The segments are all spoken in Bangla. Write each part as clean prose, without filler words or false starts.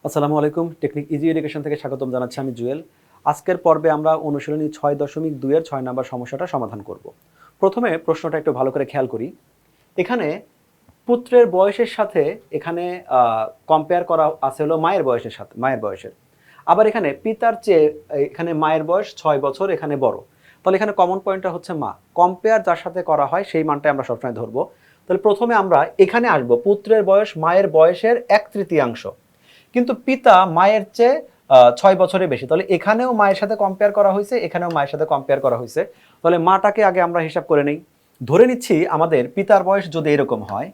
আসসালামু আলাইকুম। টেকনিক ইজি এডুকেশন থেকে স্বাগতম জানাচ্ছি আমি জুয়েল। আজকের পর্বে আমরা অনুশীলনী 6.2 এর 6 নম্বর সমস্যাটা সমাধান করব। প্রথমে প্রশ্নটা একটু ভালো করে খেয়াল করি। এখানে পুত্রের বয়সের সাথে এখানে কম্পেয়ার করা আছে হলো মায়ের বয়সের সাথে, মায়ের বয়সের। আবার এখানে পিতার চেয়ে এখানে মায়ের বয়স 6 বছর এখানে বড়। তাহলে এখানে কমন পয়েন্টটা হচ্ছে মা। কম্পেয়ার যার সাথে করা হয় সেই মানটাই আমরা সবসময় ধরবো। তাহলে প্রথমে আমরা এখানে আসবো পুত্রের বয়স মায়ের বয়সের 1/3। কিন্তু পিতা মায়ের চেয়ে 6 বছরের বেশি, তাহলে এখানেও মায়ের সাথে কম্পেয়ার করা হয়েছে, এখানেও মায়ের সাথে কম্পেয়ার করা হয়েছে। তাহলে মাটাকে আগে আমরা হিসাব করে নেই। ধরে নিচ্ছি আমাদের পিতার বয়স যদি এরকম হয়,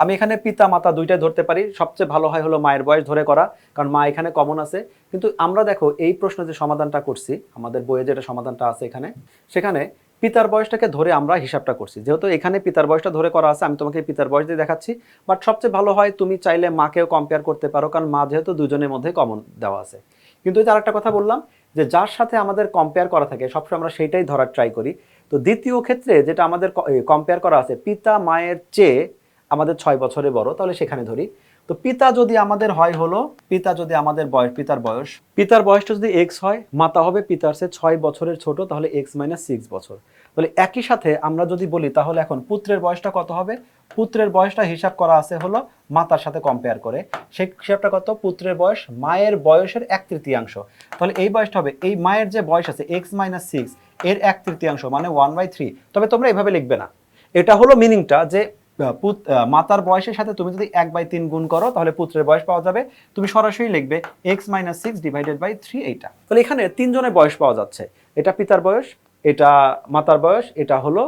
আমি এখানে পিতা মাতা দুইটাই ধরতে পারি, সবচেয়ে ভালো হয় হলো মায়ের বয়স ধরে করা, কারণ মা এখানে কমন আছে। কিন্তু আমরা দেখো এই প্রশ্নে যে সমাধানটা করছি, আমাদের বইয়ে যেটা সমাধানটা আছে এখানে, সেখানে পিতার বয়সটাকে ধরে আমরা হিসাবটা করছি। যেহেতু এখানে পিতার বয়সটা ধরে করা আছে, আমি তোমাকে পিতার বয়স দিয়ে দেখাচ্ছি। বাট সবচেয়ে ভালো হয় তুমি চাইলে মাকেও কম্পেয়ার করতে পারো, কারণ মা যেহেতু দুজনের মধ্যে কমন দেওয়া আছে। কিন্তু তার একটা কথা বললাম যে যার সাথে আমাদের কম্পেয়ার করা থাকে সবসময় আমরা সেইটাই ধরার ট্রাই করি। তো দ্বিতীয় ক্ষেত্রে যেটা আমাদের কম্পেয়ার করা আছে, পিতা মায়ের চেয়ে আমাদের 6 বছরে বড়, তাহলে সেখানে ধরি। তো পিতা যদি আমাদের হয় হলো, পিতা যদি আমাদের বয়স, পিতার বয়সটা যদি এক্স হয়, মাতা হবে পিতার চেয়ে 6 বছরের ছোট, তাহলে x-6 বছর। তাহলে একই সাথে আমরা যদি বলি তাহলে এখন পুত্রের বয়সটা কত হবে? পুত্রের বয়সটা হিসাব করা আছে হলো মাতার সাথে কম্পেয়ার করে। সেই হিসাবটা কত? পুত্রের বয়স মায়ের বয়সের 1/3। তাহলে এই বয়সটা হবে, এই মায়ের যে বয়স আছে x-6 এর 1/3 মানে 1/3। তবে তোমরা এভাবে লিখবে না, এটা হলো মিনিংটা যে মাতার বয়সের সাথে তুমি যদি 1/3 গুণ করো তাহলে পুত্রের বয়স পাওয়া যাবে। তুমি সরাসরি লিখবে x-6/3 এইটা। তাহলে এখানে তিনজনের বয়স পাওয়া যাচ্ছে, এটা পিতার বয়স, এটা মাতার বয়স, এটা হলো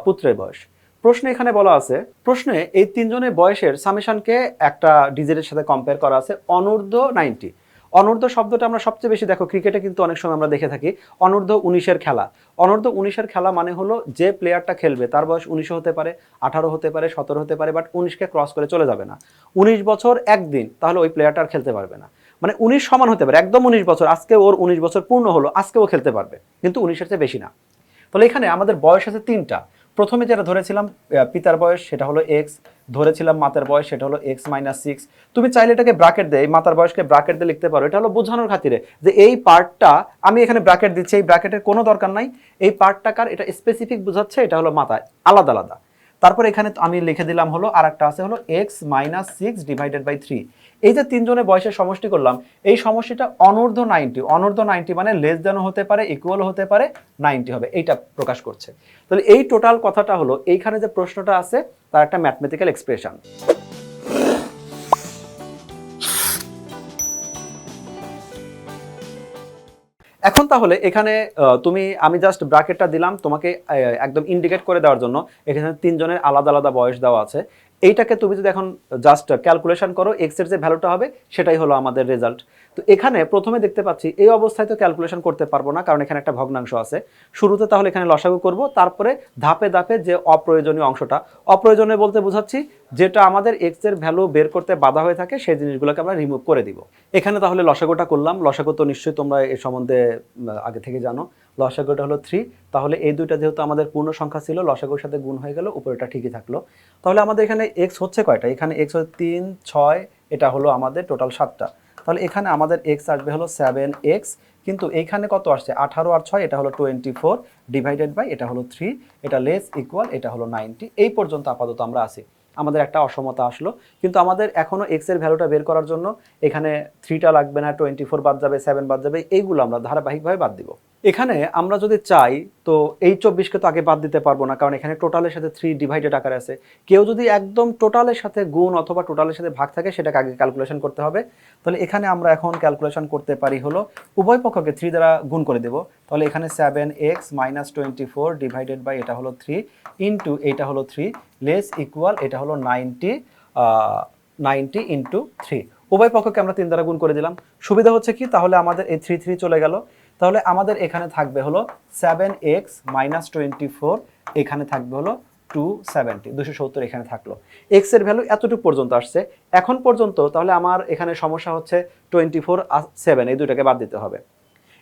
পুত্রের বয়স। প্রশ্নে এখানে বলা আছে, প্রশ্নে এই তিনজনের বয়সের সামেশনকে একটা ডিজিটের সাথে কম্পেয়ার করা আছে অনূর্ধ্ব 90। অনূর্ধ্ব শব্দটা আমরা সবচেয়ে বেশি দেখো ক্রিকেটে, কিন্তু অনেক সময় আমরা দেখে থাকি অনূর্ধ্ব 19-এর খেলা। অনূর্ধ্ব 19-এর খেলা মানে হলো যে প্লেয়ারটা খেলবে তার বয়স 19 হতে পারে, 18 হতে পারে, 17 হতে পারে, বাট 19কে ক্রস করে চলে যাবে না। 19 বছর একদিন, তাহলে ওই প্লেয়ারটা আর খেলতে পারবে না। মানে 19 সমান হতে পারে, একদম 19 বছর, আজকে ওর 19 বছর পূর্ণ হলো, আজকেও খেলতে পারবে, কিন্তু 19-এর চেয়ে বেশি না। তাহলে এখানে আমাদের বয়স আছে তিনটা। প্রথমে যেটা ধরেছিলাম পিতার বয়স, সেটা হলো এক্স। ধরেছিলাম মাতার বয়স, সেটা হলো x-6। তুমি চাইলে এটাকে ব্র্যাকেট দিয়ে, মাতার বয়সকে ব্র্যাকেট দিয়ে লিখতে পারো। এটা হলো বোঝানোর খাতিরে যে এই পার্টটা আমি এখানে ব্র্যাকেট দিচ্ছি, এই ব্র্যাকেটের কোনো দরকার নাই। এই পার্টটা কার, এটা স্পেসিফিক বোঝাচ্ছে, এটা হলো মাতা, আলাদা আলাদা। তারপর এখানে আমি লিখে দিলাম হলো আর একটা আছে হলো x-6/3। এই যে তিনজনের বয়সের সমষ্টি করলাম, এই সমষ্টিটা অনূর্ধ্ব 90। অনূর্ধ্ব 90 মানে লেস দেন হতে পারে, ইকুয়াল হতে পারে, 90 হবে, এইটা প্রকাশ করছে। তাহলে এই টোটাল কথাটা হলো এইখানে যে প্রশ্নটা আছে তার একটা ম্যাথমেটিক্যাল এক্সপ্রেশন। এখন তাহলে এখানে আমি জাস্ট ব্র্যাকেটটা দিলাম তোমাকে একদম ইন্ডিকেট করে দেওয়ার জন্য। এখানে তিনজনের আলাদা আলাদা বয়স দেওয়া আছে। এইটাকে তুমি যদি এখন জাস্ট ক্যালকুলেশন করো, এক্স এর যে ভ্যালুটা হবে সেটাই হলো আমাদের রেজাল্ট। তো এখানে প্রথমে দেখতে পাচ্ছি এই অবস্থায় তো ক্যালকুলেশন করতে পারবো না, কারণ এখানে একটা ভগ্নাংশ আছে। শুরুতে তাহলে এখানে লসাগু করব, তারপরে ধাপে ধাপে যে অপ্রয়োজনীয় অংশটা, অপ্রয়োজনীয় বলতে বোঝাচ্ছি যেটা আমাদের এক্স এর ভ্যালু বের করতে বাধা হয়ে থাকে সেই জিনিসগুলোকে আমরা রিমুভ করে দিব। এখানে তাহলে লসাগুটা করলাম। লসাগু তো নিশ্চয়ই তোমরা এর সম্বন্ধে আগে থেকে জানো। লসাগুটা হলো 3। তাহলে এই দুইটা যেহেতু আমাদের পূর্ণ সংখ্যা ছিল, লসাগুর সাথে গুণ হয়ে গেল, উপরেটা ঠিকই থাকলো। তাহলে আমাদের এখানে এক্স হচ্ছে কয়টা? এখানে এক্স হচ্ছে 3, 6, এটা হলো আমাদের টোটাল 7টা। তাহলে এখানে আমাদের এক্স আসবে হলো 7x। কিন্তু এইখানে কত আসছে? 18 আর 6, এটা হলো 24 ডিভাইডেড বাই এটা হলো 3, এটা লেস ইকুয়াল এটা হলো 90। এই পর্যন্ত আপাতত আমরা আছি। আমাদের একটা অসমতা আসলো, কিন্তু আমাদের এখনো এক্স এর ভ্যালুটা বের করার জন্য এখানে 3টা লাগবে না, 24 বাদ যাবে, 7 বাদ যাবে, এইগুলো আমরা ধারাবাহিকভাবে বাদ দিব। এখানে আমরা যদি চাই তো এই 24কে তো আগে বাদ দিতে পারবো না, কারণ এখানে টোটালের সাথে 3 ডিভাইডেড আকারে আছে। কেউ যদি একদম টোটালের সাথে গুণ অথবা টোটালের সাথে ভাগ থাকে সেটাকে আগে ক্যালকুলেশন করতে হবে। তাহলে এখানে আমরা এখন ক্যালকুলেশন করতে পারি হলো উভয় পক্ষকে 3 দ্বারা গুণ করে দেব। তাহলে এখানে 7x-24 ডিভাইডেড বাই এটা হলো 3 ইন্টু এইটা হলো 3 লেস ইকুয়াল এটা হলো 90 ইন্টু 3। উভয় পক্ষকে আমরা 3 দ্বারা গুণ করে দিলাম। সুবিধা হচ্ছে কি, তাহলে আমাদের এই 3 চলে গেল। তাহলে আমাদের এখানে থাকবে হলো 7x-24, এখানে থাকবে হলো 270 এখানে থাকলো। এক্স এর ভ্যালু এতটুকু পর্যন্ত আসছে এখন পর্যন্ত। তাহলে আমার এখানে সমস্যা হচ্ছে 24 আর 7 এই দুটাকে বাদ দিতে হবে।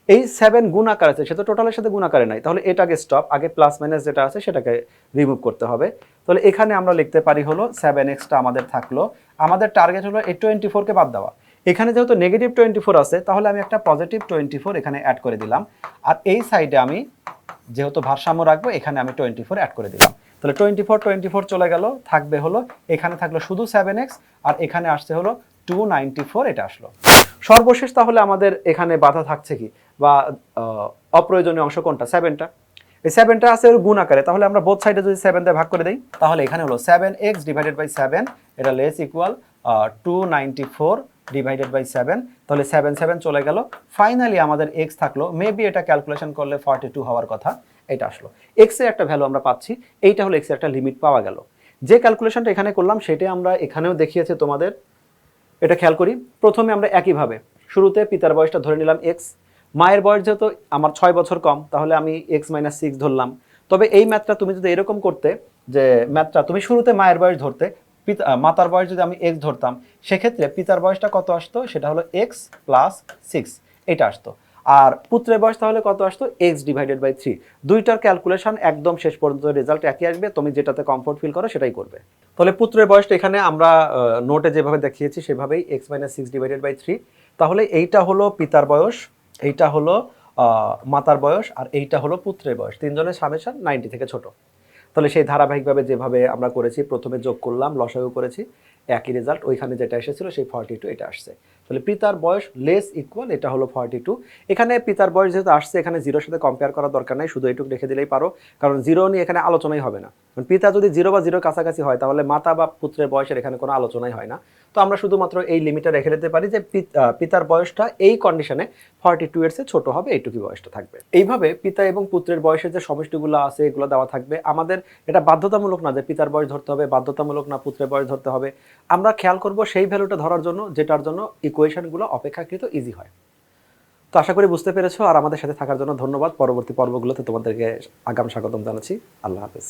এই 7 গুণ আকার আছে, সেটা টোটালের সাথে গুণ আকারে নাই, তাহলে এটাকে স্টপ, আগে প্লাস মাইনাস যেটা আছে সেটাকে রিমুভ করতে হবে। তাহলে এখানে আমরা লিখতে পারি হলো 7x টা আমাদের থাকলো। আমাদের টার্গেট হলো এই 24কে বাদ দেওয়া। এখানে যেহেতু নেগেটিভ 24 আছে তাহলে আমি একটা পজিটিভ 24 এখানে অ্যাড করে দিলাম, আর এই সাইডে আমি যেহেতু ভারসাম্য রাখবো এখানে আমি 24 অ্যাড করে দিলাম। তাহলে 24 চলে গেল, থাকবে হলো এখানে থাকলো শুধু 7x, আর এখানে আসছে হলো 294, এটা আসলো। সর্বশেষ তাহলে আমাদের এখানে বাধা থাকছে কি বা অপ্রয়োজনীয় অংশ কোনটা? 7টা। এই 7টা আছে ওর গুণ আকারে, তাহলে আমরা বোথ সাইডে যদি 7 দিয়ে ভাগ করে দেই তাহলে এখানে হলো 7x ডিভাইডেড বাই 7, এটা লেস ইকুয়াল 294 ডিভাইডেড বাই 7, তাহলে 7 চলে গেল। ফাইনালি আমাদের x থাকলো, মেবি এটা ক্যালকুলেশন করলে 42 হওয়ার কথা, এটা আসলো। x এর একটা ভ্যালু আমরা পাচ্ছি, এইটা হলো x এর একটা লিমিট পাওয়া গেল। যে ক্যালকুলেশনটা এখানে করলাম সেটাই আমরা এখানেও দেখিয়েছি তোমাদের। এটা খেয়াল করি, প্রথমে আমরা একইভাবে শুরুতে পিতার বয়সটা ধরে নিলাম x, মায়ের বয়স যেহেতু আমার 6 বছর কম তাহলে আমি x - 6 ধরলাম। তবে এই ম্যাথটা তুমি যদি এরকম করতে যে ম্যাথটা তুমি শুরুতে মায়ের বয়স ধরতে, মাতার বয়স যদি আমি x ধরতাম, সেক্ষেত্রে পিতার বয়সটা কত আসতো? সেটা হলো x + 6, এটা আসতো। আর পুত্রের বয়স তাহলে কত আসতো? x divided by 3। দুইটার ক্যালকুলেশন একদম শেষ পর্যন্ত রেজাল্ট একই আসবে, তুমি যেটাতে কমফোর্ট ফিল করো সেটাই করবে। তাহলে পুত্রের বয়সটা এখানে আমরা নোটে যেভাবে দেখিয়েছি সেভাবেই x - 6 ডিভাইডেড বাই 3। তাহলে এইটা হলো পিতার বয়স, এইটা হলো মাতার বয়স, আর এইটা হলো পুত্রের বয়স। তিনজনের সামেশন 90 থেকে ছোট। তাহলে সেই ধারাবাহিকভাবে যেভাবে আমরা করেছি, প্রথমে যোগ করলাম, লসাগু করেছি, একই রেজাল্ট, ওইখানে যেটা এসেছিল সেই 42 এটা আসছে। তাহলে পিতার বয়স লেস ইকুয়াল এটা হলো 42। এখানে পিতার বয়স যেহেতু আসছে, এখানে জিরোর সাথে কম্পেয়ার করার দরকার নাই, শুধু এইটুকু রেখে দিলেই পারো, কারণ জিরো নিয়ে এখানে আলোচনাই হবে না। পিতা যদি 0 বা 0 কাছাকাছি হয় তাহলে মাতা বা পুত্রের বয়সের এখানে কোনো আলোচনাই হয় না। তো আমরা শুধুমাত্র এই লিমিটটা রেখে দিতে পারি যে পিতার বয়সটা এই কন্ডিশনে 42 এর চেয়ে ছোট হবে, এইটুকুই বয়সটা থাকবে। এইভাবে পিতা এবং পুত্রের বয়সের যে সমষ্টিগুলো আছে এগুলো দেওয়া থাকবে। আমাদের এটা বাধ্যতামূলক না যে পিতার বয়স ধরতে হবে, বাধ্যতামূলক না পুত্রের বয়স ধরতে হবে। আমরা খেয়াল করব সেই ভ্যালুটা ধরার জন্য যেটার জন্য ইকুয়েশনগুলো অপেক্ষাকৃত ইজি হয়। তো আশা করি বুঝতে পেরেছো, আর আমাদের সাথে থাকার জন্য ধন্যবাদ। পরবর্তী পর্বগুলোতে তোমাদেরকে আগাম স্বাগতম জানাচ্ছি। আল্লাহ হাফেজ।